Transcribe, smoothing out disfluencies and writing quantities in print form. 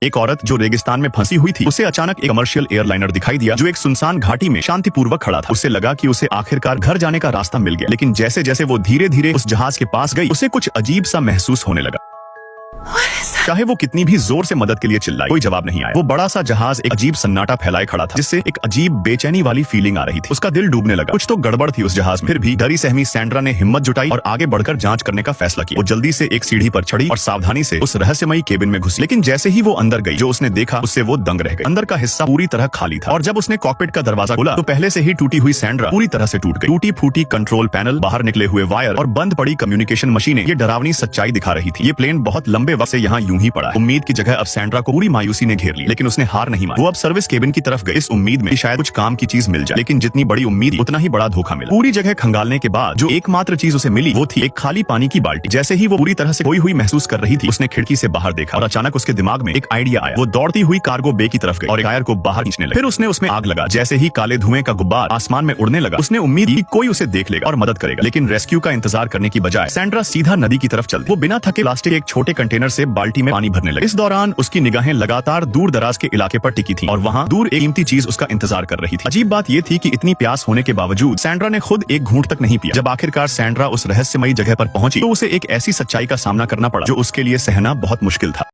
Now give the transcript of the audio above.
एक औरत जो रेगिस्तान में फंसी हुई थी, उसे अचानक एक कमर्शियल एयरलाइनर दिखाई दिया जो एक सुनसान घाटी में शांतिपूर्वक खड़ा था। उसे लगा कि उसे आखिरकार घर जाने का रास्ता मिल गया, लेकिन जैसे जैसे वो धीरे धीरे उस जहाज के पास गई, उसे कुछ अजीब सा महसूस होने लगा। चाहे वो कितनी भी जोर से मदद के लिए चिल्लाई, कोई जवाब नहीं आया। वो बड़ा सा जहाज एक अजीब सन्नाटा फैलाए खड़ा था, जिससे एक अजीब बेचैनी वाली फीलिंग आ रही थी। उसका दिल डूबने लगा। कुछ तो गड़बड़ थी उस जहाज में। फिर भी डरी सहमी सैंड्रा ने हिम्मत जुटाई और आगे बढ़कर जांच करने का फैसला किया। वो जल्दी से एक सीढ़ी पर चढ़ी और सावधानी से उस रहस्यमयी केबिन में घुसी। लेकिन जैसे ही वो अंदर गई, जो उसने देखा उससे वो दंग रह गई। अंदर का हिस्सा पूरी तरह खाली था और जब उसने कॉकपिट का दरवाजा खोला तो पहले से ही टूटी हुई सैंड्रा पूरी तरह से टूट गई। टूटी फूटी कंट्रोल पैनल, बाहर निकले हुए वायर और बंद पड़ी कम्युनिकेशन मशीनें ये डरावनी सच्चाई दिखा रही थी। ये प्लेन बहुत लंबे वक्त से यहाँ यूं ही पड़ा है। उम्मीद की जगह अब सैंड्रा को पूरी मायूसी ने घेर ली, लेकिन उसने हार नहीं मानी। वो अब सर्विस केबिन की तरफ गई, इस उम्मीद में कि शायद कुछ काम की चीज मिल जाए। लेकिन जितनी बड़ी उम्मीद उतना ही बड़ा धोखा मिला। पूरी जगह खंगालने के बाद जो एकमात्र चीज उसे मिली वो थी एक खाली पानी की बाल्टी। जैसे ही वो पूरी तरह से खोई हुई महसूस कर रही थी, उसने खिड़की से बाहर देखा और अचानक उसके दिमाग में एक आइडिया आया। वो दौड़ती हुई कार्गो बे की तरफ गई और एक टायर को बाहर खींचने लगी। फिर उसने उसमें आग लगा। जैसे ही काले धुएं का गुब्बार आसमान में उड़ने लगा, उसने उम्मीद की कोई उसे देख लेगा और मदद करेगा। लेकिन रेस्क्यू का इंतजार करने की बजाय सैंड्रा सीधा नदी की तरफ चल दी। वो बिना थके प्लास्टिक एक छोटे कंटेनर से बाल्टी में पानी भरने लगी। इस दौरान उसकी निगाहें लगातार दूर दराज के इलाके पर टिकी थी और वहाँ दूर एक कीमती चीज उसका इंतजार कर रही थी। अजीब बात यह थी कि इतनी प्यास होने के बावजूद सैंड्रा ने खुद एक घूंट तक नहीं पिया। जब आखिरकार सैंड्रा उस रहस्यमयी जगह पर पहुंची तो उसे एक ऐसी सच्चाई का सामना करना पड़ा जो उसके लिए सहना बहुत मुश्किल था।